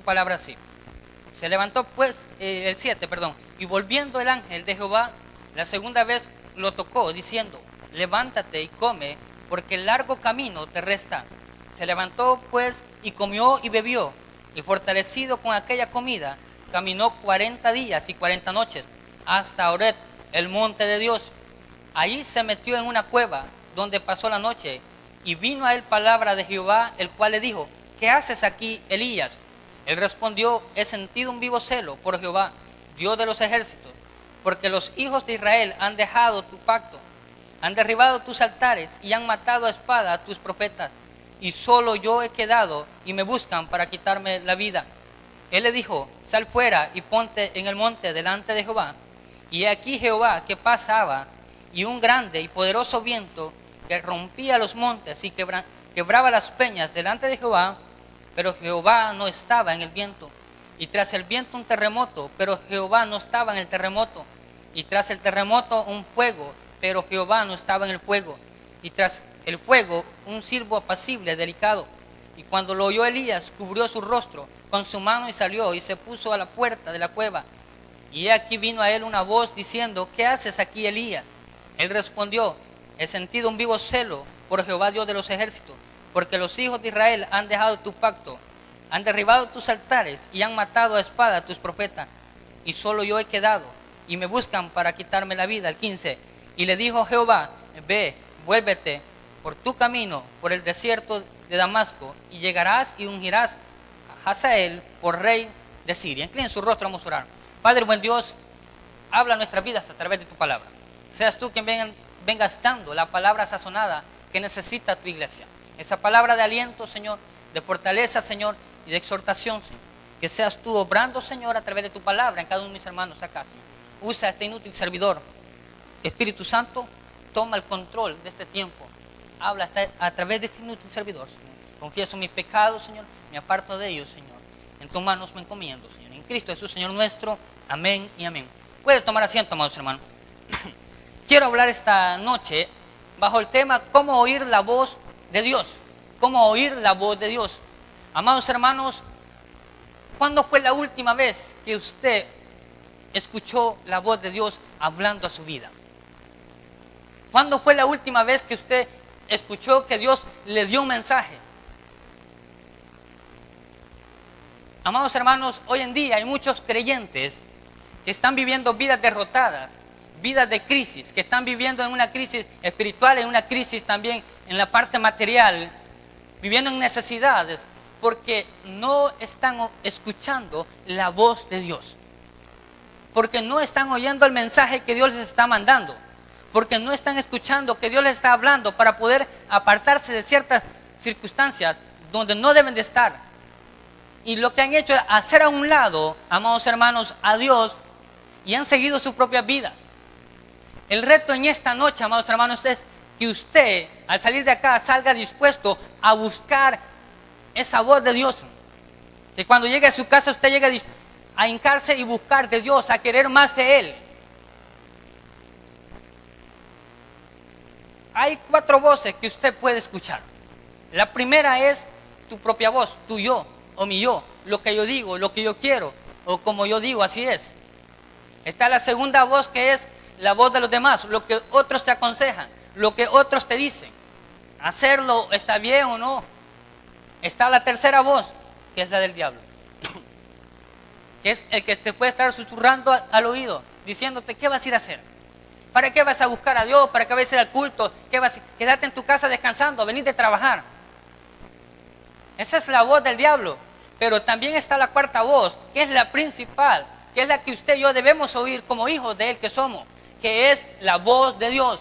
su palabra así. Se levantó pues, el 7, perdón, y volviendo el ángel de Jehová, la segunda vez lo tocó, diciendo, levántate y come, porque el largo camino te resta. Se levantó pues y comió y bebió, y fortalecido con aquella comida, caminó 40 días y 40 noches, hasta Horeb, el monte de Dios. Ahí se metió en una cueva, donde pasó la noche, y vino a él palabra de Jehová, el cual le dijo, ¿qué haces aquí, Elías? Él respondió, he sentido un vivo celo por Jehová, Dios de los ejércitos, porque los hijos de Israel han dejado tu pacto, han derribado tus altares y han matado a espada a tus profetas, y solo yo he quedado y me buscan para quitarme la vida. Él le dijo, sal fuera y ponte en el monte delante de Jehová. Y aquí Jehová que pasaba, y un grande y poderoso viento que rompía los montes y quebraba las peñas delante de Jehová, pero Jehová no estaba en el viento. Y tras el viento un terremoto, pero Jehová no estaba en el terremoto. Y tras el terremoto un fuego, pero Jehová no estaba en el fuego. Y tras el fuego un silbo apacible, delicado. Y cuando lo oyó Elías, cubrió su rostro con su mano y salió y se puso a la puerta de la cueva. Y aquí vino a él una voz diciendo, ¿qué haces aquí, Elías? Él respondió, he sentido un vivo celo por Jehová Dios de los ejércitos, porque los hijos de Israel han dejado tu pacto, han derribado tus altares y han matado a espada a tus profetas, y solo yo he quedado, y me buscan para quitarme la vida. El 15, y le dijo Jehová, ve, vuélvete por tu camino, por el desierto de Damasco, y llegarás y ungirás a Hazael por rey de Siria. Inclinen su rostro, vamos a orar. Padre buen Dios, habla nuestras vidas a través de tu palabra. Seas tú quien vengas dando la palabra sazonada que necesita tu iglesia. Esa palabra de aliento, Señor, de fortaleza, Señor, y de exhortación, Señor. Que seas tú obrando, Señor, a través de tu palabra en cada uno de mis hermanos acá, Señor. Usa este inútil servidor. Espíritu Santo, toma el control de este tiempo. Habla a través de este inútil servidor, Señor. Confieso mis pecados, Señor, me aparto de ellos, Señor. En tus manos me encomiendo, Señor. En Cristo Jesús, Señor nuestro. Amén y amén. Puede tomar asiento, amados hermanos. Quiero hablar esta noche bajo el tema ¿cómo oír la voz de Dios? ¿Cómo oír la voz de Dios? Amados hermanos, ¿cuándo fue la última vez que usted escuchó la voz de Dios hablando a su vida? ¿Cuándo fue la última vez que usted escuchó que Dios le dio un mensaje? Amados hermanos, hoy en día hay muchos creyentes que están viviendo vidas derrotadas, vidas de crisis, que están viviendo en una crisis espiritual, en una crisis también en la parte material, viviendo en necesidades, porque no están escuchando la voz de Dios, porque no están oyendo el mensaje que Dios les está mandando, porque no están escuchando que Dios les está hablando para poder apartarse de ciertas circunstancias donde no deben de estar. Y lo que han hecho es hacer a un lado, amados hermanos, a Dios, y han seguido sus propias vidas. El reto en esta noche, amados hermanos, es que usted, al salir de acá, salga dispuesto a buscar esa voz de Dios. Que cuando llegue a su casa, usted llegue a hincarse y buscar de Dios, a querer más de Él. Hay 4 voces que usted puede escuchar. La primera es tu propia voz, tu yo o mi yo, lo que yo digo, lo que yo quiero, o como yo digo, así es. Está la segunda voz, que es la voz de los demás, lo que otros te aconsejan, lo que otros te dicen. Hacerlo está bien o no. Está la tercera voz, que es la del diablo, que es el que te puede estar susurrando al oído, diciéndote qué vas a ir a hacer. ¿Para qué vas a buscar a Dios? ¿Para qué vas a ir al culto? Quedarte en tu casa descansando, venir de trabajar. Esa es la voz del diablo. Pero también está la cuarta voz, que es la principal, que es la que usted y yo debemos oír como hijos de Él que somos, que es la voz de Dios.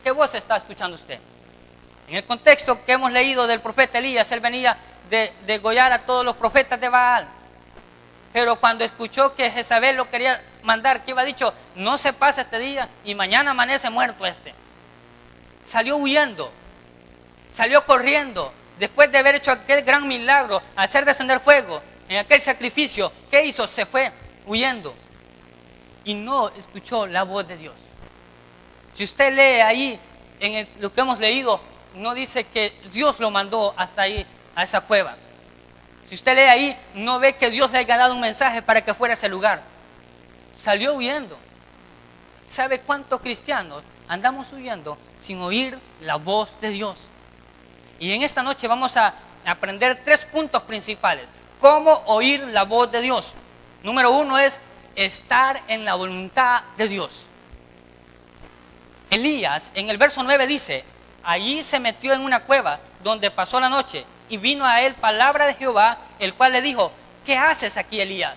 ¿Qué voz está escuchando usted? En el contexto que hemos leído del profeta Elías, él venía de degollar a todos los profetas de Baal. Pero cuando escuchó que Jezabel lo quería mandar, que iba dicho, no se pasa este día y mañana amanece muerto este. Salió huyendo, salió corriendo, después de haber hecho aquel gran milagro, hacer descender fuego, en aquel sacrificio, ¿qué hizo? Se fue huyendo y no escuchó la voz de Dios. Si usted lee ahí, lo que hemos leído, no dice que Dios lo mandó hasta ahí, a esa cueva, Si usted lee ahí, no ve que Dios le haya dado un mensaje para que fuera a ese lugar. Salió huyendo. ¿Sabe cuántos cristianos andamos huyendo sin oír la voz de Dios? Y en esta noche vamos a aprender 3 puntos principales. ¿Cómo oír la voz de Dios? Número 1 es estar en la voluntad de Dios. Elías, en el verso 9 dice, allí se metió en una cueva donde pasó la noche y vino a él palabra de Jehová, el cual le dijo, ¿qué haces aquí, Elías?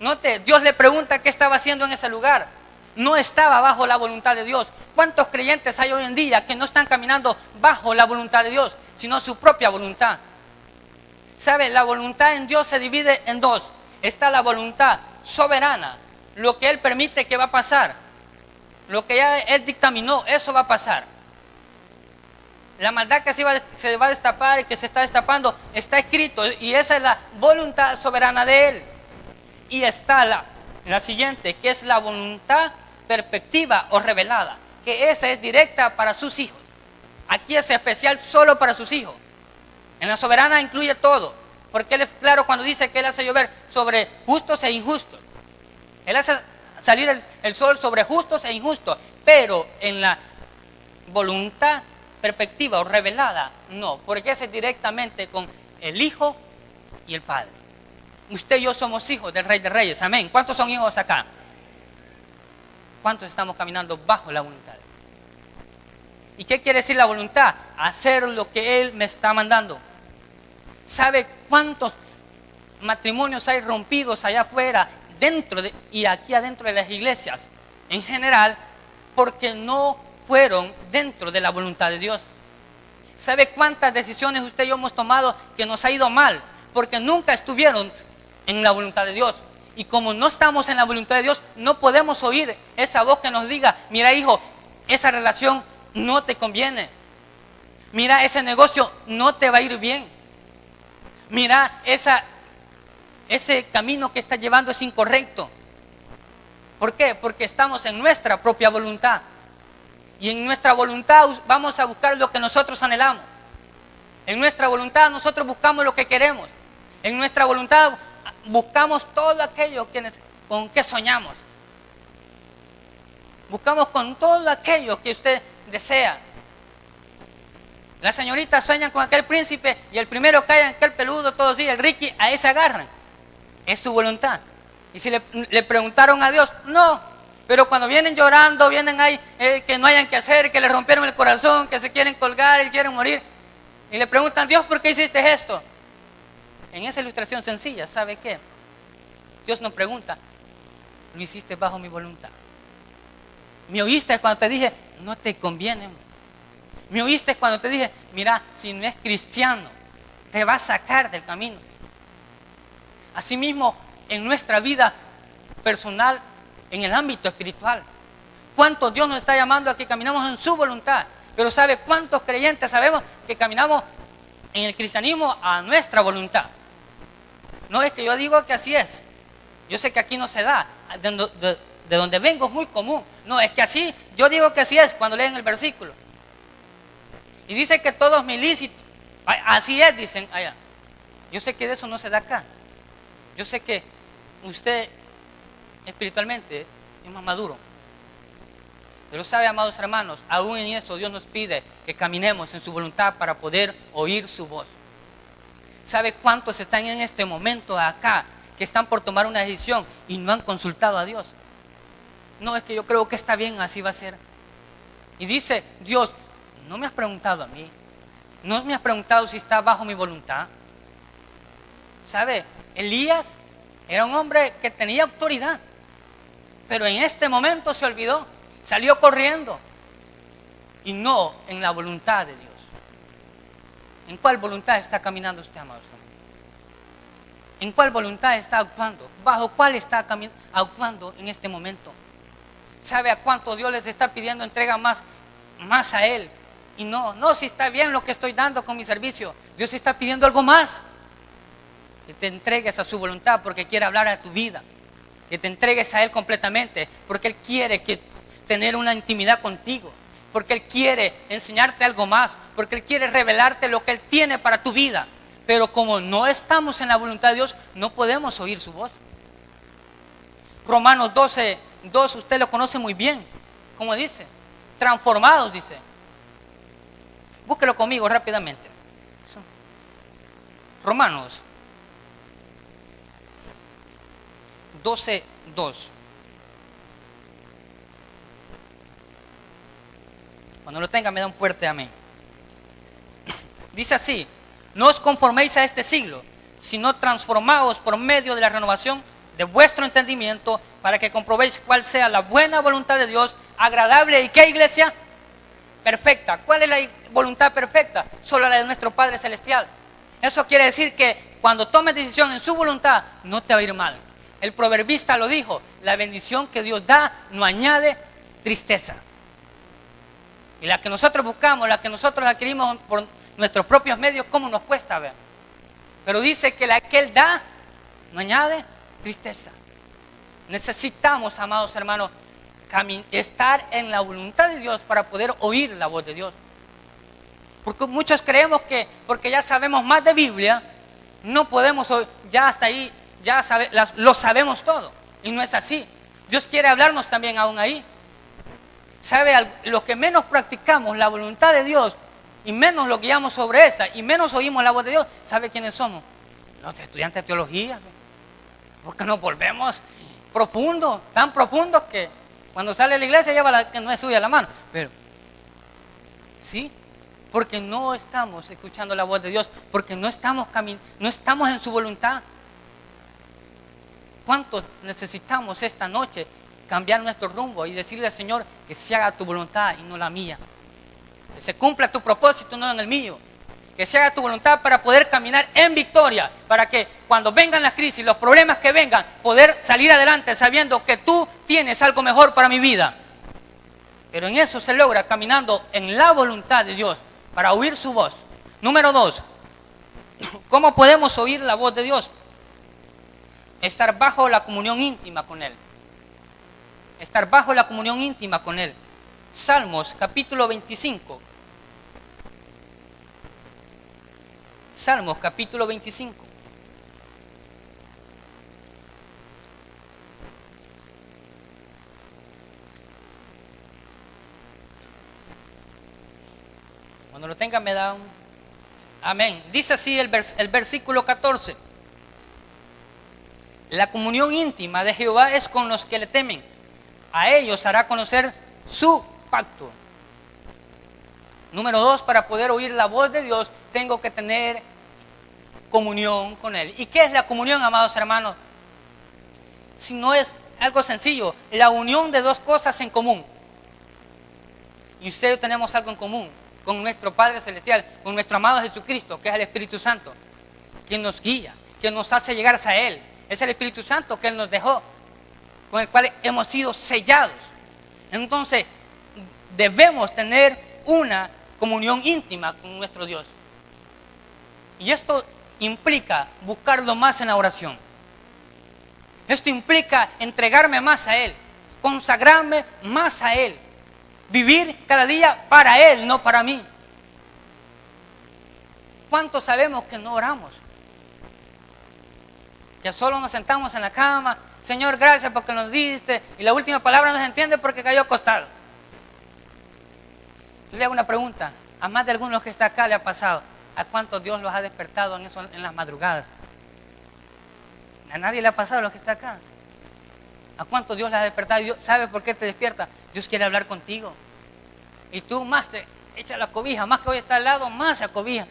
Note, Dios le pregunta qué estaba haciendo en ese lugar. No estaba bajo la voluntad de Dios. ¿Cuántos creyentes hay hoy en día que no están caminando bajo la voluntad de Dios, sino su propia voluntad? ¿Sabe? La voluntad en Dios se divide en 2. Está la voluntad soberana, lo que Él permite que va a pasar. Lo que ya Él dictaminó, eso va a pasar. La maldad que se va a destapar y que se está destapando, está escrito. Y esa es la voluntad soberana de Él. Y está la siguiente, que es la voluntad perspectiva o revelada. Que esa es directa para sus hijos. Aquí es especial solo para sus hijos. En la soberana incluye todo. Porque Él es claro cuando dice que Él hace llover sobre justos e injustos. Él hace salir el sol sobre justos e injustos. Pero en la voluntad perspectiva o revelada, no. Porque esa es directamente con el Hijo y el Padre. Usted y yo somos hijos del Rey de Reyes. Amén. ¿Cuántos son hijos acá? ¿Cuántos estamos caminando bajo la voluntad? ¿Y qué quiere decir la voluntad? Hacer lo que Él me está mandando. ¿Sabe cuántos matrimonios hay rompidos allá afuera, y aquí adentro de las iglesias en general, porque no fueron dentro de la voluntad de Dios? ¿Sabe cuántas decisiones usted y yo hemos tomado que nos ha ido mal? Porque nunca estuvieron en la voluntad de Dios. Y como no estamos en la voluntad de Dios, no podemos oír esa voz que nos diga, mira hijo, esa relación no te conviene. Mira, ese negocio no te va a ir bien. Mira, ese camino que estás llevando es incorrecto. ¿Por qué? Porque estamos en nuestra propia voluntad. Y en nuestra voluntad vamos a buscar lo que nosotros anhelamos. En nuestra voluntad nosotros buscamos lo que queremos. En nuestra voluntad buscamos todo aquello con que soñamos. Buscamos con todo aquello que usted desea. Las señoritas sueñan con aquel príncipe y el primero cae en aquel peludo, todos así, el Ricky, a ese agarran. Es su voluntad. Y si le preguntaron a Dios, no. Pero cuando vienen llorando, vienen ahí que no hayan que hacer, que le rompieron el corazón, que se quieren colgar y quieren morir. Y le preguntan, Dios, ¿por qué hiciste esto? En esa ilustración sencilla, ¿sabe qué? Dios nos pregunta, lo hiciste bajo mi voluntad. Me oíste cuando te dije, no te conviene. Me oíste cuando te dije, mira, si no es cristiano, te va a sacar del camino. Asimismo, en nuestra vida personal, en el ámbito espiritual, ¿cuánto Dios nos está llamando a que caminamos en su voluntad? Pero ¿sabe cuántos creyentes sabemos que caminamos en el cristianismo a nuestra voluntad? No es que yo digo que así es. Yo sé que aquí no se da. De donde vengo es muy común. No, es que así, yo digo que así es cuando leen el versículo. Y dice que todo es me ilícito. Así es, dicen allá. Yo sé que de eso no se da acá. Yo sé que usted espiritualmente es más maduro. Pero sabe, amados hermanos, aún en eso Dios nos pide que caminemos en su voluntad para poder oír su voz. ¿Sabe cuántos están en este momento acá que están por tomar una decisión y no han consultado a Dios? No, es que yo creo que está bien, así va a ser. Y dice Dios, no me has preguntado a mí, no me has preguntado si está bajo mi voluntad. ¿Sabe? Elías era un hombre que tenía autoridad, pero en este momento se olvidó, salió corriendo y no en la voluntad de Dios. ¿En cuál voluntad está caminando usted, amados hermanos? ¿En cuál voluntad está actuando? ¿Bajo cuál está actuando en este momento? ¿Sabe a cuánto Dios les está pidiendo entrega más a Él? Y no, si está bien lo que estoy dando con mi servicio. Dios está pidiendo algo más. Que te entregues a su voluntad porque quiere hablar a tu vida. Que te entregues a Él completamente porque Él quiere tener una intimidad contigo. Porque Él quiere enseñarte algo más. Porque Él quiere revelarte lo que Él tiene para tu vida. Pero como no estamos en la voluntad de Dios, no podemos oír su voz. Romanos 12:2, usted lo conoce muy bien. ¿Cómo dice? Transformados, dice. Búsquelo conmigo rápidamente. Romanos 12:2. Cuando lo tenga me da un fuerte amén. Dice así: no os conforméis a este siglo, sino transformaos por medio de la renovación de vuestro entendimiento, para que comprobéis cuál sea la buena voluntad de Dios, agradable y ¿qué, iglesia? Perfecta. ¿Cuál es la voluntad perfecta? Solo la de nuestro Padre Celestial. Eso quiere decir que cuando tomes decisión en su voluntad, no te va a ir mal. El proverbista lo dijo: la bendición que Dios da no añade tristeza. Y la que nosotros buscamos, la que nosotros adquirimos por nuestros propios medios, ¿cómo nos cuesta ver? Pero dice que la que Él da no añade tristeza. Necesitamos, amados hermanos, estar en la voluntad de Dios para poder oír la voz de Dios. Porque muchos creemos que porque ya sabemos más de Biblia, no podemos oír, ya hasta ahí, lo sabemos todo. Y no es así. Dios quiere hablarnos también aún ahí. ¿Sabe? Lo que menos practicamos la voluntad de Dios y menos lo guiamos sobre esa y menos oímos la voz de Dios, ¿sabe quiénes somos? Los estudiantes de teología. Porque nos volvemos profundos, tan profundos que cuando sale de la iglesia lleva la que no es suya la mano. Pero, sí, porque no estamos escuchando la voz de Dios, porque no estamos en su voluntad. ¿Cuántos necesitamos esta noche cambiar nuestro rumbo y decirle al Señor que se haga tu voluntad y no la mía? Que se cumpla tu propósito, no en el mío. Que se haga tu voluntad para poder caminar en victoria, para que cuando vengan las crisis, los problemas que vengan, poder salir adelante sabiendo que tú tienes algo mejor para mi vida. Pero en eso se logra caminando en la voluntad de Dios, para oír su voz. Número 2, ¿cómo podemos oír la voz de Dios? Estar bajo la comunión íntima con Él. Estar bajo la comunión íntima con Él. Salmos capítulo 25. Salmos capítulo 25. Cuando lo tenga me da un amén. Dice así el versículo 14. La comunión íntima de Jehová es con los que le temen. A ellos hará conocer su pacto. Número 2, para poder oír la voz de Dios, tengo que tener comunión con Él. ¿Y qué es la comunión, amados hermanos? Si no es algo sencillo, la unión de dos cosas en común. Y usted y yo tenemos algo en común con nuestro Padre Celestial, con nuestro amado Jesucristo, que es el Espíritu Santo, quien nos guía, quien nos hace llegar a Él. Es el Espíritu Santo que Él nos dejó, con el cual hemos sido sellados. Entonces, debemos tener una comunión íntima con nuestro Dios. Y esto implica buscarlo más en la oración. Esto implica entregarme más a Él, consagrarme más a Él, vivir cada día para Él, no para mí. ¿Cuántos sabemos que no oramos? Que solo nos sentamos en la cama, Señor, gracias porque nos diste, y la última palabra no se entiende porque cayó acostado. Yo le hago una pregunta, a más de algunos que está acá le ha pasado, ¿a cuántos Dios los ha despertado en las madrugadas? A nadie le ha pasado lo que está acá. ¿A cuántos Dios les ha despertado? Dios sabe por qué te despierta. Dios quiere hablar contigo. Y tú más te echa la cobija, más que hoy está al lado, más se acobija.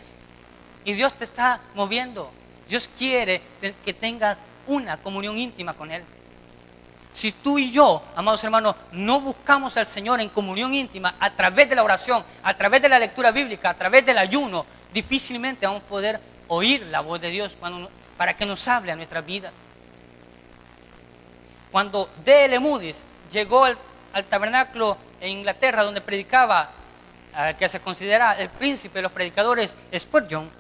Y Dios te está moviendo. Dios quiere que tengas una comunión íntima con Él. Si tú y yo, amados hermanos, no buscamos al Señor en comunión íntima a través de la oración, a través de la lectura bíblica, a través del ayuno, difícilmente vamos a poder oír la voz de Dios para que nos hable a nuestras vidas. Cuando D.L. Moody llegó al tabernáculo en Inglaterra, donde predicaba, que se considera el príncipe de los predicadores, Spurgeon,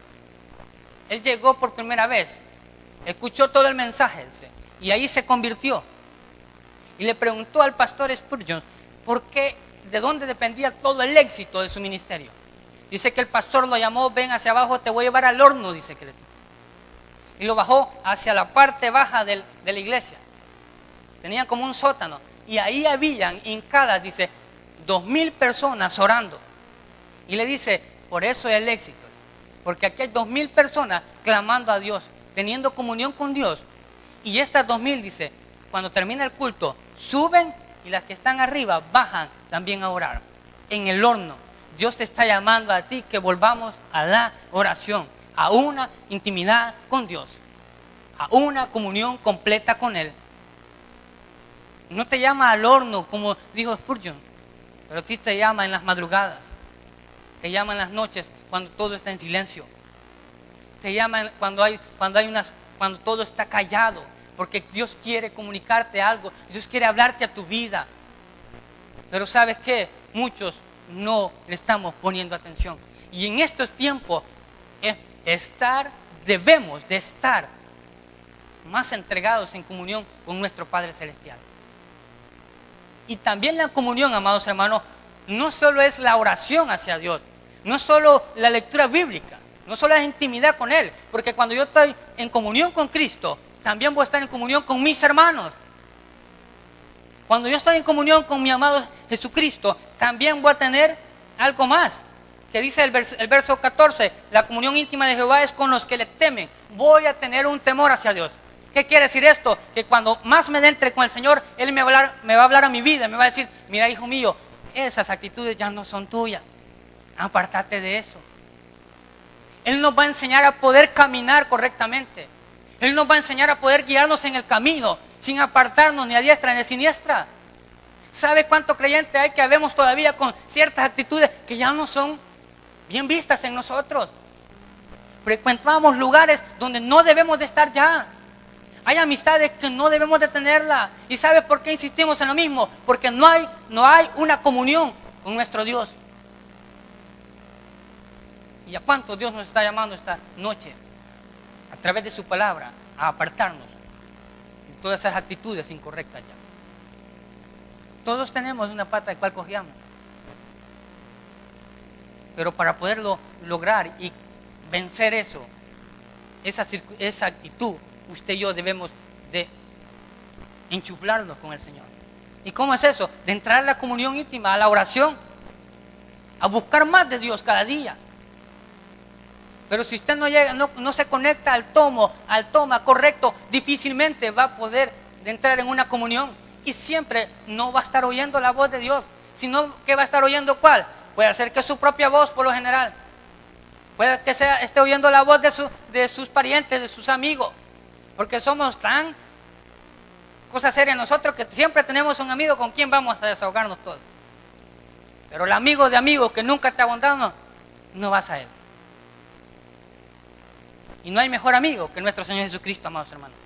él llegó por primera vez, escuchó todo el mensaje y ahí se convirtió. Y le preguntó al pastor Spurgeon de dónde dependía todo el éxito de su ministerio. Dice que el pastor lo llamó, ven hacia abajo, te voy a llevar al horno, dice que le dijo. y lo bajó hacia la parte baja de la iglesia. Tenían como un sótano y ahí habían hincadas, dice, 2,000 personas orando. Y le dice, por eso es el éxito, porque aquí hay 2,000 personas clamando a Dios, teniendo comunión con Dios. Y estas 2,000, dice, cuando termina el culto, suben y las que están arriba bajan también a orar. En el horno, Dios te está llamando a ti que volvamos a la oración, a una intimidad con Dios, a una comunión completa con Él. No te llama al horno como dijo Spurgeon, pero a ti te llama en las madrugadas, te llama en las noches cuando todo está en silencio, te llama cuando todo está callado, porque Dios quiere comunicarte algo, Dios quiere hablarte a tu vida. Pero ¿sabes qué? Muchos no le estamos poniendo atención. Y en estos tiempos debemos de estar más entregados en comunión con nuestro Padre Celestial. Y también la comunión, amados hermanos, no solo es la oración hacia Dios, no es solo la lectura bíblica, no solo es intimidad con Él, porque cuando yo estoy en comunión con Cristo, también voy a estar en comunión con mis hermanos. Cuando yo estoy en comunión con mi amado Jesucristo, también voy a tener algo más, que dice el verso 14, la comunión íntima de Jehová es con los que le temen. Voy a tener un temor hacia Dios. ¿Qué quiere decir esto? Que cuando más me entre con el Señor, Él me va a hablar a mi vida, me va a decir, mira, hijo mío, esas actitudes ya no son tuyas, apártate de eso. Él nos va a enseñar a poder caminar correctamente. Él nos va a enseñar a poder guiarnos en el camino, sin apartarnos ni a diestra ni a siniestra. ¿Sabe cuánto creyente hay que habemos todavía con ciertas actitudes que ya no son bien vistas en nosotros? Frecuentamos lugares donde no debemos de estar ya. Hay amistades que no debemos de tenerla. ¿Y sabes por qué insistimos en lo mismo? Porque no hay una comunión con nuestro Dios. ¿Y a cuánto Dios nos está llamando esta noche? A través de su palabra, a apartarnos de todas esas actitudes incorrectas ya. Todos tenemos una pata de cual cogíamos. Pero para poderlo lograr y vencer esa actitud, usted y yo debemos de enchuflarnos con el Señor. ¿Y cómo es eso? De entrar a la comunión íntima, a la oración, a buscar más de Dios cada día. Pero si usted no llega, no se conecta al toma correcto, difícilmente va a poder entrar en una comunión. Y siempre no va a estar oyendo la voz de Dios, sino que va a estar oyendo ¿cuál? Puede ser que su propia voz por lo general. Puede que esté oyendo la voz de sus parientes, de sus amigos. Porque somos tan cosa seria nosotros que siempre tenemos un amigo con quien vamos a desahogarnos todos. Pero el amigo de amigos que nunca te ha abandonado, no vas a él. Y no hay mejor amigo que nuestro Señor Jesucristo, amados hermanos.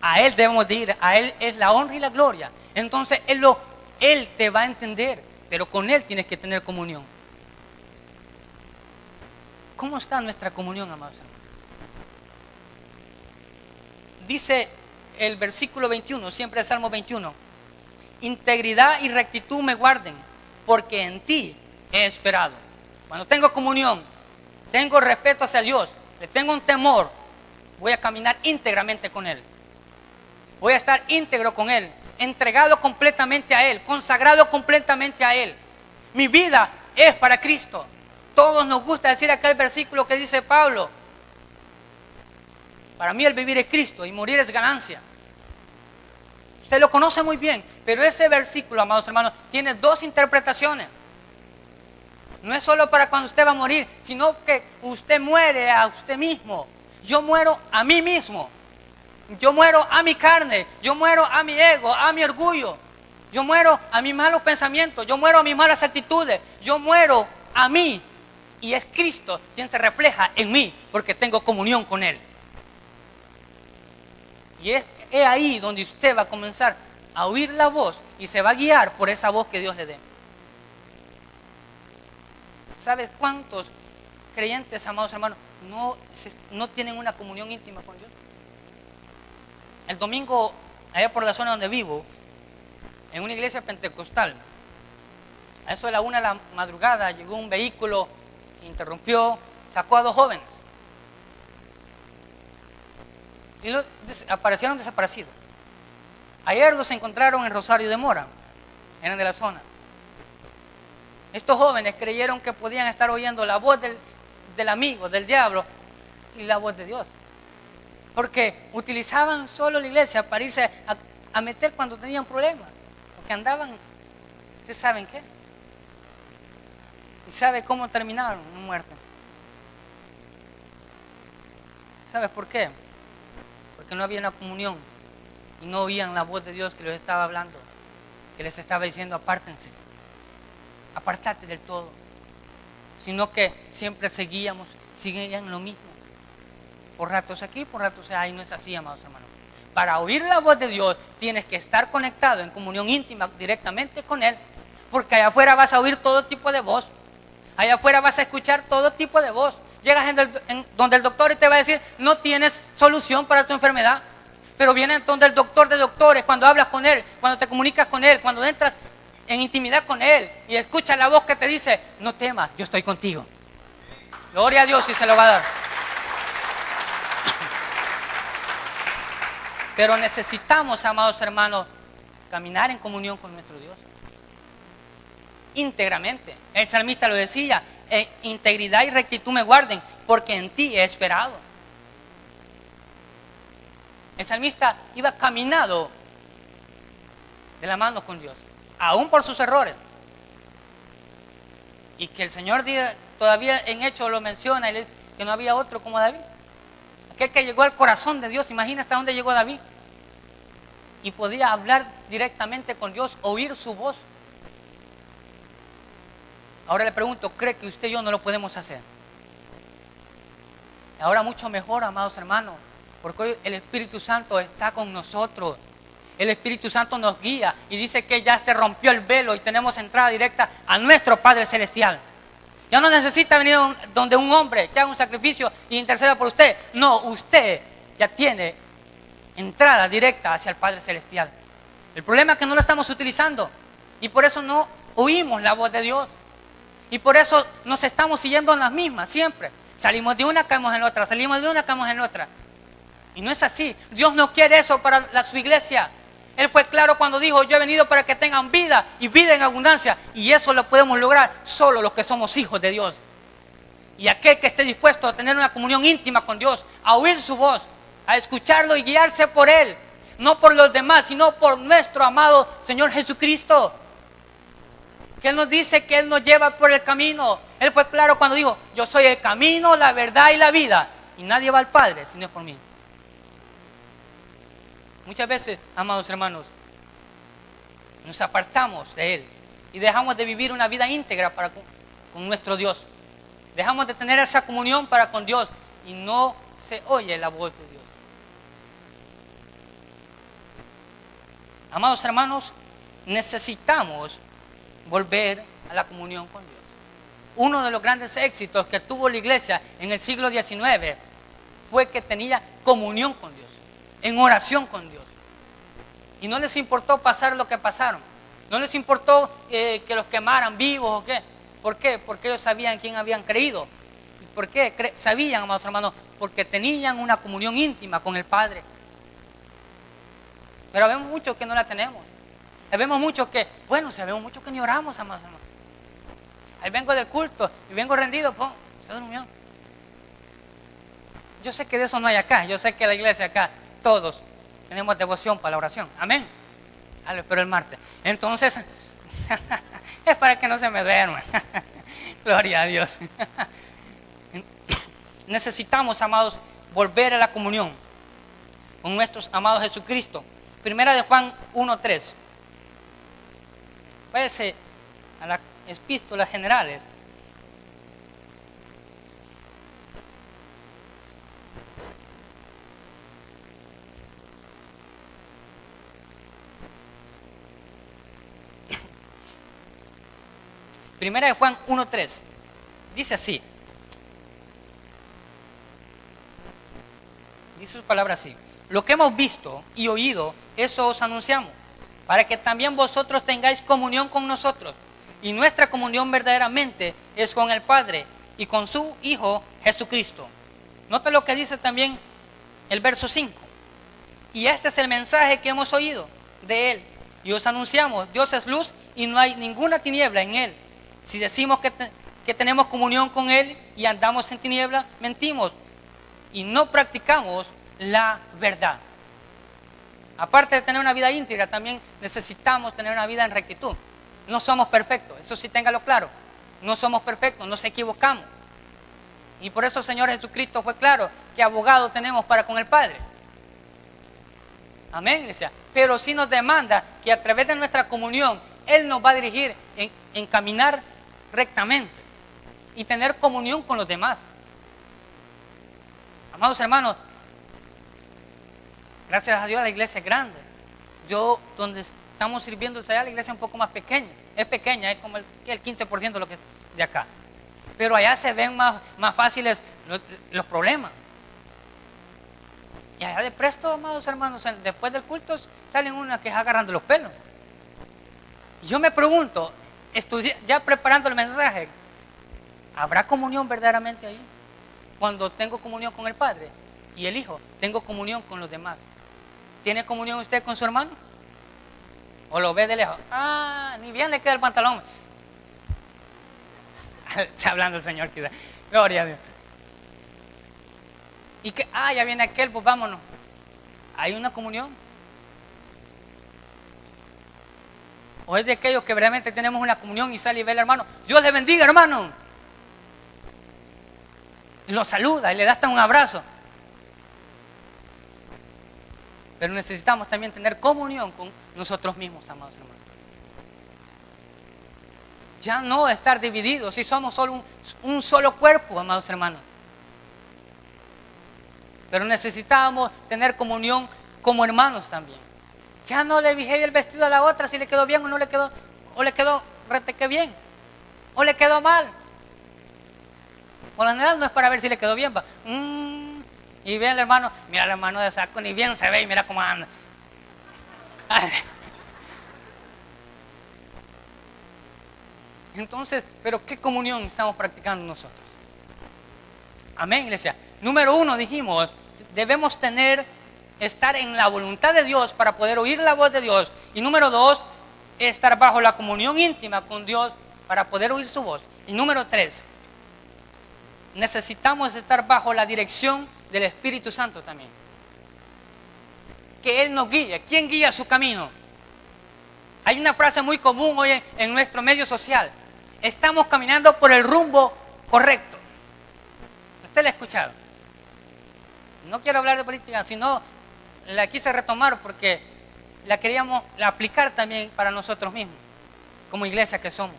A Él debemos de ir, a Él es la honra y la gloria. Entonces Él te va a entender, pero con Él tienes que tener comunión. ¿Cómo está nuestra comunión, amados hermanos? Dice el versículo 21, siempre el Salmo 21. Integridad y rectitud me guarden, porque en ti he esperado. Cuando tengo comunión, tengo respeto hacia Dios, le tengo un temor, voy a caminar íntegramente con Él. Voy a estar íntegro con Él, entregado completamente a Él, consagrado completamente a Él. Mi vida es para Cristo. Todos nos gusta decir aquel versículo que dice Pablo: para mí el vivir es Cristo y morir es ganancia. Usted lo conoce muy bien, pero ese versículo, amados hermanos, tiene dos interpretaciones. No es solo para cuando usted va a morir, sino que usted muere a usted mismo. Yo muero a mí mismo. Yo muero a mi carne, yo muero a mi ego, a mi orgullo. Yo muero a mis malos pensamientos, yo muero a mis malas actitudes. Yo muero a mí. Y es Cristo quien se refleja en mí, porque tengo comunión con Él. Y es ahí donde usted va a comenzar a oír la voz y se va a guiar por esa voz que Dios le dé. ¿Sabes cuántos creyentes, amados hermanos, no tienen una comunión íntima con Dios? El domingo, allá por la zona donde vivo, en una iglesia pentecostal, a eso de la 1 de la madrugada, llegó un vehículo, interrumpió, sacó a 2 jóvenes. y aparecieron desaparecidos. Ayer los encontraron en Rosario de Mora, eran de la zona. Estos jóvenes creyeron que podían estar oyendo la voz del amigo, del diablo, y la voz de Dios. Porque utilizaban solo la iglesia para irse a meter cuando tenían problemas. Porque andaban, ¿ustedes saben qué? ¿Y sabe cómo terminaron en muerte? ¿Sabes por qué? Porque no había una comunión y no oían la voz de Dios que les estaba hablando, que les estaba diciendo apártense, apártate del todo, sino que siempre seguían lo mismo, por ratos aquí, por ratos allá, y no es así, amados hermanos. Para oír la voz de Dios tienes que estar conectado en comunión íntima directamente con Él, porque allá afuera vas a oír todo tipo de voz, allá afuera vas a escuchar todo tipo de voz. Llegas donde el doctor y te va a decir, no tienes solución para tu enfermedad. Pero viene donde el doctor de doctores, cuando hablas con Él, cuando te comunicas con Él, cuando entras en intimidad con Él y escuchas la voz que te dice, no temas, yo estoy contigo. Gloria a Dios y se lo va a dar. Pero necesitamos, amados hermanos, caminar en comunión con nuestro Dios. Íntegramente. El salmista lo decía, integridad y rectitud me guarden, porque en ti he esperado. El salmista iba caminado de la mano con Dios, aún por sus errores. Y que el Señor todavía en Hechos lo menciona y le dice que no había otro como David. Aquel que llegó al corazón de Dios, imagina hasta dónde llegó David. Y podía hablar directamente con Dios, oír su voz. Ahora le pregunto, ¿cree que usted y yo no lo podemos hacer? Ahora mucho mejor, amados hermanos, porque hoy el Espíritu Santo está con nosotros. El Espíritu Santo nos guía y dice que ya se rompió el velo y tenemos entrada directa a nuestro Padre Celestial. Ya no necesita venir donde un hombre que haga un sacrificio y interceda por usted. No, usted ya tiene entrada directa hacia el Padre Celestial. El problema es que no lo estamos utilizando y por eso no oímos la voz de Dios. Y por eso nos estamos siguiendo en las mismas, siempre. Salimos de una, caemos en otra, salimos de una, caemos en otra. Y no es así. Dios no quiere eso para su iglesia. Él fue claro cuando dijo, yo he venido para que tengan vida y vida en abundancia. Y eso lo podemos lograr solo los que somos hijos de Dios. Y aquel que esté dispuesto a tener una comunión íntima con Dios, a oír su voz, a escucharlo y guiarse por Él. No por los demás, sino por nuestro amado Señor Jesucristo. Que Él nos dice que Él nos lleva por el camino. Él fue claro cuando dijo, yo soy el camino, la verdad y la vida. Y nadie va al Padre si no es por mí. Muchas veces, amados hermanos, nos apartamos de Él y dejamos de vivir una vida íntegra con nuestro Dios. Dejamos de tener esa comunión para con Dios y no se oye la voz de Dios. Amados hermanos, necesitamos volver a la comunión con Dios. Uno de los grandes éxitos que tuvo la iglesia en el siglo XIX fue que tenía comunión con Dios, en oración con Dios. Y no les importó pasar lo que pasaron. No les importó que los quemaran vivos o qué. ¿Por qué? Porque ellos sabían quién habían creído. ¿Y por qué sabían, amados hermanos? Porque tenían una comunión íntima con el Padre. Pero vemos muchos que no la tenemos. Vemos muchos que, sabemos muchos que ni oramos, amados hermanos. Ahí vengo del culto y vengo rendido, se durmió. Yo sé que de eso no hay acá. Yo sé que la iglesia acá, todos tenemos devoción para la oración. Amén. Lo espero el martes. Entonces, es para que no se me duerma. Gloria a Dios. Necesitamos, amados, volver a la comunión con nuestros amados Jesucristo. Primera de Juan 1:3. Váyase a las epístolas generales. Primera de Juan 1:3. Dice así. Dice sus palabras así. Lo que hemos visto y oído, eso os anunciamos, para que también vosotros tengáis comunión con nosotros. Y nuestra comunión verdaderamente es con el Padre y con su Hijo Jesucristo. Nota lo que dice también el verso 5. Y este es el mensaje que hemos oído de Él. Y os anunciamos, Dios es luz y no hay ninguna tiniebla en Él. Si decimos que tenemos comunión con Él y andamos en tiniebla, mentimos y no practicamos la verdad. Aparte de tener una vida íntegra, también necesitamos tener una vida en rectitud. No somos perfectos, eso sí téngalo claro. No somos perfectos, nos equivocamos. Y por eso el Señor Jesucristo fue claro que abogado tenemos para con el Padre. Amén, iglesia. Pero sí nos demanda que a través de nuestra comunión, Él nos va a dirigir en caminar rectamente y tener comunión con los demás. Amados hermanos, gracias a Dios la iglesia es grande. Yo, donde estamos sirviendo allá, la iglesia es un poco más pequeña. Es pequeña, es como el 15% de lo que es de acá. Pero allá se ven más fáciles los problemas. Y allá de presto, amados hermanos, después del culto salen unas que agarrando los pelos. Y yo me pregunto, ya preparando el mensaje, ¿habrá comunión verdaderamente ahí? Cuando tengo comunión con el Padre y el Hijo, tengo comunión con los demás. ¿Tiene comunión usted con su hermano? ¿O lo ve de lejos? Ni bien le queda el pantalón. Está hablando el Señor, quizás. Gloria a Dios. Y que, ya viene aquel, pues vámonos. ¿Hay una comunión? ¿O es de aquellos que realmente tenemos una comunión y sale y ve al hermano? Dios le bendiga, hermano. Y lo saluda y le da hasta un abrazo. Pero necesitamos también tener comunión con nosotros mismos, amados hermanos. Ya no estar divididos, si somos solo un solo cuerpo, amados hermanos. Pero necesitamos tener comunión como hermanos también. Ya no le dije el vestido a la otra si le quedó bien o no le quedó, o le quedó reteque bien, o le quedó mal. Por lo general no es para ver si le quedó bien. Y ve al hermano, mira al hermano de saco, ni bien se ve y mira cómo anda. Entonces, ¿pero qué comunión estamos practicando nosotros? Amén, iglesia. Número 1, dijimos, debemos estar en la voluntad de Dios para poder oír la voz de Dios. Y número 2, estar bajo la comunión íntima con Dios para poder oír su voz. Y número 3, necesitamos estar bajo la dirección del Espíritu Santo también. Que Él nos guíe. ¿Quién guía su camino? Hay una frase muy común hoy en nuestro medio social. Estamos caminando por el rumbo correcto. ¿Usted la ha escuchado? No quiero hablar de política, sino la quise retomar porque la queríamos aplicar también para nosotros mismos, como iglesia que somos.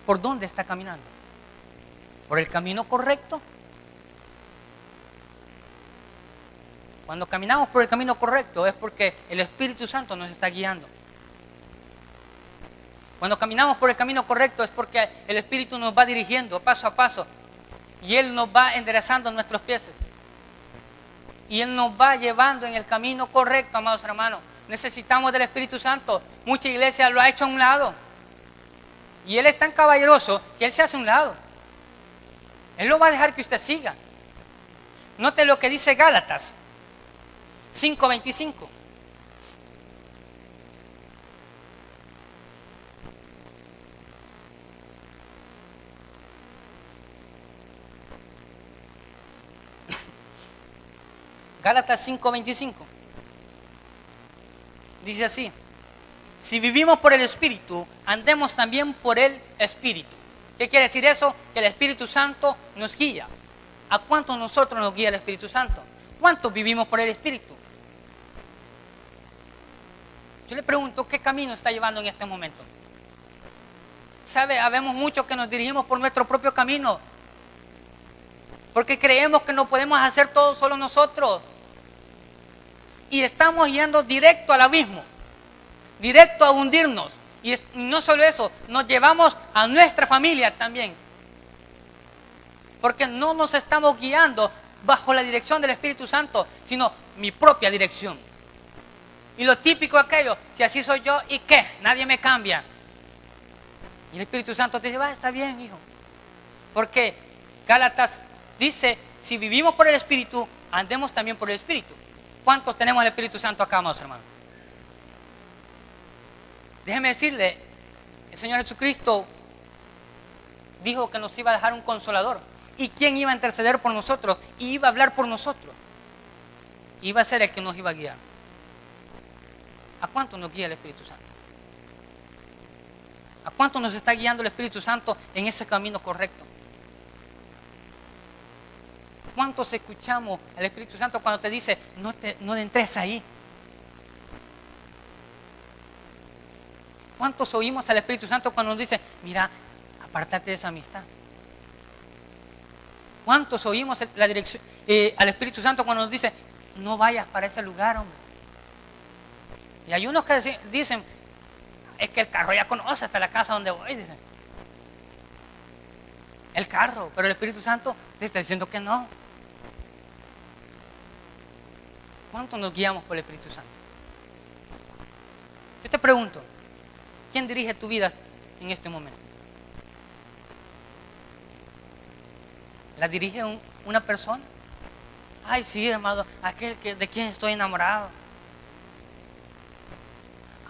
¿Por dónde está caminando? ¿Por el camino correcto? Cuando caminamos por el camino correcto es porque el Espíritu Santo nos está guiando. Cuando caminamos por el camino correcto es porque el Espíritu nos va dirigiendo paso a paso y Él nos va enderezando nuestros pies. Y Él nos va llevando en el camino correcto, amados hermanos. Necesitamos del Espíritu Santo. Mucha iglesia lo ha hecho a un lado. Y Él es tan caballeroso que Él se hace a un lado. Él no va a dejar que usted siga. Note lo que dice Gálatas 5:25. Gálatas 5:25. Dice así: si vivimos por el Espíritu, andemos también por el Espíritu. ¿Qué quiere decir eso? Que el Espíritu Santo nos guía. ¿A cuántos nosotros nos guía el Espíritu Santo? ¿Cuántos vivimos por el Espíritu? Yo le pregunto, ¿qué camino está llevando en este momento? ¿Sabe? Habemos muchos que nos dirigimos por nuestro propio camino. Porque creemos que no podemos hacer todo solo nosotros. Y estamos yendo directo al abismo. Directo a hundirnos. Y no solo eso, nos llevamos a nuestra familia también. Porque no nos estamos guiando bajo la dirección del Espíritu Santo, sino mi propia dirección. Y lo típico aquello, si así soy yo, ¿y qué? Nadie me cambia. Y el Espíritu Santo te dice, está bien, hijo. Porque Gálatas dice, si vivimos por el Espíritu, andemos también por el Espíritu. ¿Cuántos tenemos el Espíritu Santo acá, amados hermanos? Déjeme decirle, el Señor Jesucristo dijo que nos iba a dejar un consolador. ¿Y quién iba a interceder por nosotros? Y iba a hablar por nosotros. Iba a ser el que nos iba a guiar. ¿A cuánto nos guía el Espíritu Santo? ¿A cuánto nos está guiando el Espíritu Santo en ese camino correcto? ¿Cuántos escuchamos al Espíritu Santo cuando te dice, no entres ahí? ¿Cuántos oímos al Espíritu Santo cuando nos dice, mira, apártate de esa amistad? ¿Cuántos oímos la dirección, al Espíritu Santo cuando nos dice, no vayas para ese lugar, hombre? Y hay unos que dicen, es que el carro ya conoce hasta la casa donde voy, dicen. El carro, pero el Espíritu Santo te está diciendo que no. ¿Cuánto nos guiamos por el Espíritu Santo? Yo te pregunto, ¿quién dirige tu vida en este momento? ¿La dirige una persona? Ay, sí, hermano, aquel de quien estoy enamorado.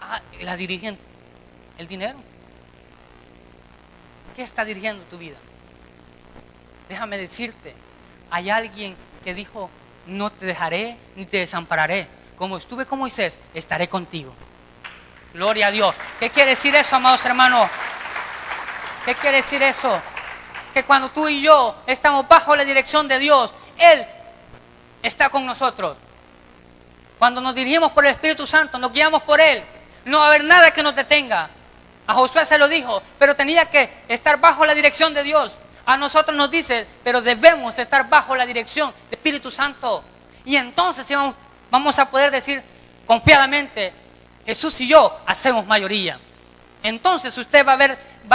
Ah, ¿la dirigen el dinero? ¿Qué está dirigiendo tu vida? Déjame decirte, hay alguien que dijo, no te dejaré ni te desampararé. Como estuve con Moisés, estaré contigo. Gloria a Dios. ¿Qué quiere decir eso, amados hermanos? ¿Qué quiere decir eso? Que cuando tú y yo estamos bajo la dirección de Dios, Él está con nosotros. Cuando nos dirigimos por el Espíritu Santo, nos guiamos por Él, no va a haber nada que nos detenga. A Josué se lo dijo, pero tenía que estar bajo la dirección de Dios. A nosotros nos dice, pero debemos estar bajo la dirección del Espíritu Santo. Y entonces vamos a poder decir confiadamente, Jesús y yo hacemos mayoría. Entonces usted va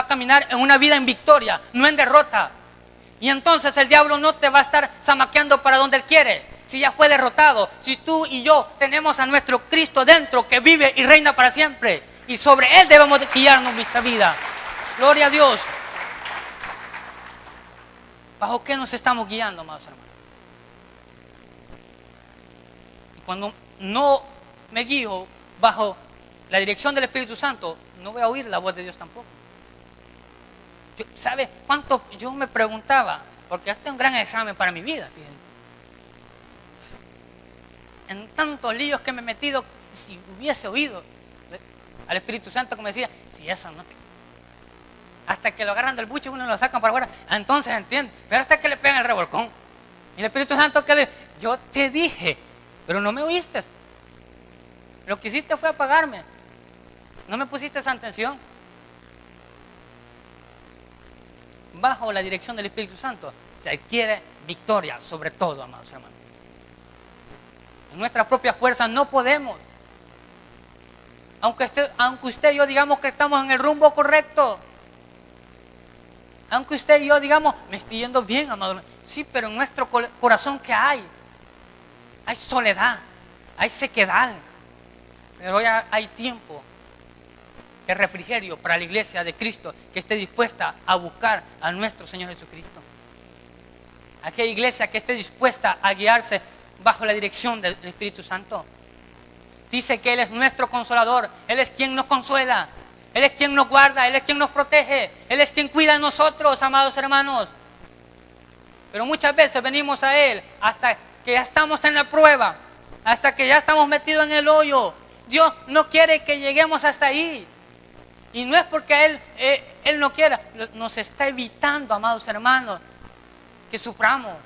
a caminar en una vida en victoria, no en derrota. Y entonces el diablo no te va a estar zamaqueando para donde él quiere. Si ya fue derrotado, si tú y yo tenemos a nuestro Cristo dentro que vive y reina para siempre. Y sobre él debemos de guiarnos nuestra vida. Gloria a Dios. ¿Bajo qué nos estamos guiando, amados hermanos? Y cuando no me guío bajo la dirección del Espíritu Santo, no voy a oír la voz de Dios tampoco. ¿Sabe cuánto? Yo me preguntaba, porque este es un gran examen para mi vida, fíjense. En tantos líos que me he metido, si hubiese oído al Espíritu Santo como decía, si eso no te... Hasta que lo agarran del buche y uno lo sacan para afuera, entonces entiende, pero hasta que le pegan el revolcón. Y el Espíritu Santo que le yo te dije, pero no me oíste. Lo que hiciste fue apagarme. No me pusiste esa atención. Bajo la dirección del Espíritu Santo se adquiere victoria sobre todo, amados hermanos. En nuestra propia fuerza no podemos. Aunque usted y yo digamos que estamos en el rumbo correcto. Aunque usted y yo digamos, me estoy yendo bien, amado. Sí, pero en nuestro corazón, ¿qué hay? Hay soledad, hay sequedad. Pero hoy hay tiempo de refrigerio para la iglesia de Cristo que esté dispuesta a buscar a nuestro Señor Jesucristo. Aquella iglesia que esté dispuesta a guiarse bajo la dirección del Espíritu Santo. Dice que Él es nuestro consolador, Él es quien nos consuela. Él es quien nos guarda, Él es quien nos protege, Él es quien cuida de nosotros, amados hermanos. Pero muchas veces venimos a Él hasta que ya estamos en la prueba, hasta que ya estamos metidos en el hoyo. Dios no quiere que lleguemos hasta ahí. Y no es porque Él no quiera, nos está evitando, amados hermanos, que suframos.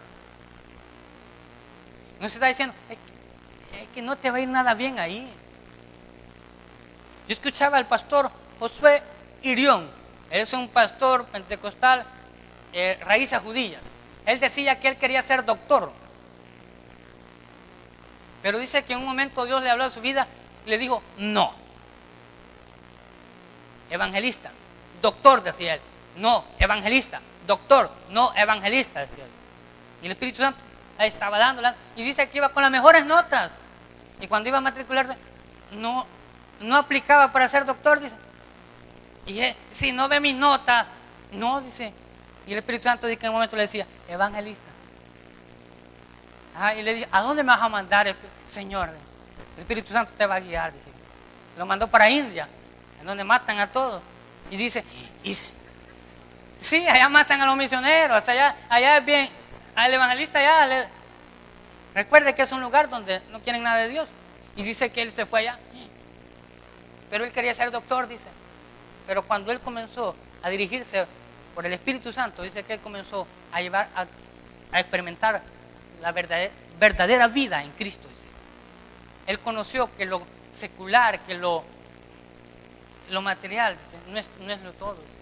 Nos está diciendo, es que no te va a ir nada bien ahí. Yo escuchaba al pastor Josué Irión, él es un pastor pentecostal, raíces judías. Él decía que él quería ser doctor. Pero dice que en un momento Dios le habló a su vida y le dijo, no. Evangelista, doctor, decía él. No, evangelista, doctor, no, evangelista, decía él. Y el Espíritu Santo ahí estaba dándola y dice que iba con las mejores notas. Y cuando iba a matricularse, no aplicaba para ser doctor, dice. Y si no ve mis notas, no, dice. Y el Espíritu Santo dice que en un momento le decía, evangelista. Y le dice, ¿a dónde me vas a mandar, Señor? El Espíritu Santo te va a guiar, dice. Lo mandó para India, en donde matan a todos. Y dice, sí, allá matan a los misioneros, allá es bien, al evangelista allá, recuerde que es un lugar donde no quieren nada de Dios. Y dice que él se fue allá. Pero él quería ser doctor, dice. Pero cuando él comenzó a dirigirse por el Espíritu Santo, dice que él comenzó a llevar, a experimentar la verdadera vida en Cristo, dice. Él conoció que lo secular, que lo material, dice, no es lo todo, dice.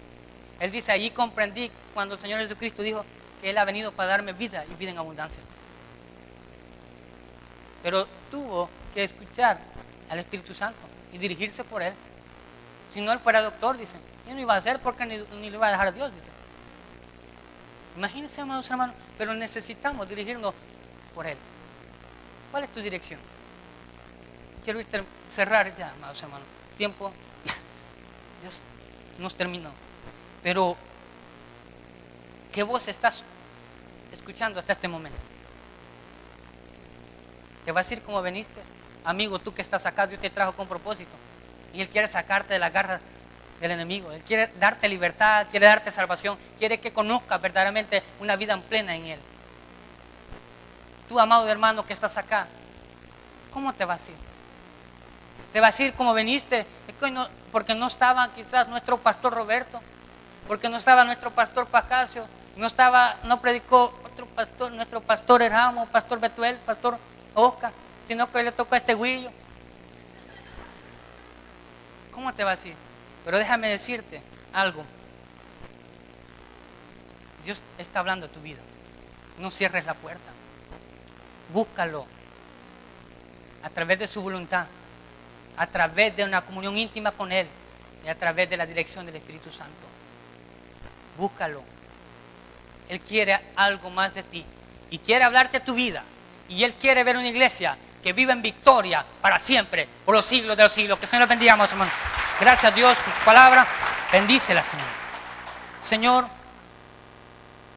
Él dice, allí comprendí cuando el Señor Jesucristo dijo que Él ha venido para darme vida y vida en abundancia. Pero tuvo que escuchar al Espíritu Santo y dirigirse por Él. Si no, Él fuera doctor, dice, yo no iba a hacer porque ni lo iba a dejar a Dios, dice. Imagínense, amados hermanos, pero necesitamos dirigirnos por Él. ¿Cuál es tu dirección? Quiero cerrar ya, amados hermanos. Tiempo ya nos terminó. Pero, ¿qué voz estás escuchando hasta este momento? ¿Te vas a ir como veniste? Amigo, tú que estás acá, Dios te trajo con propósito. Y Él quiere sacarte de las garras del enemigo. Él quiere darte libertad, quiere darte salvación, quiere que conozcas verdaderamente una vida plena en Él. Tú, amado hermano que estás acá, ¿cómo te vas a ir? ¿Te vas a ir como veniste? Porque no estaba quizás nuestro pastor Roberto, porque no estaba nuestro pastor Pascasio, no predicó otro pastor, nuestro pastor Eramo, pastor Betuel, pastor Oscar, sino que le tocó a este Guillo. ¿Cómo te vas a ir? Pero déjame decirte algo. Dios está hablando de tu vida. No cierres la puerta. Búscalo a través de su voluntad, a través de una comunión íntima con Él y a través de la dirección del Espíritu Santo. Búscalo. Él quiere algo más de ti y quiere hablarte de tu vida. Y Él quiere ver una iglesia que viva en victoria para siempre, por los siglos de los siglos. Que el Señor los bendiga, hermanos. Gracias a Dios por tu palabra. Bendícela, Señor. Señor,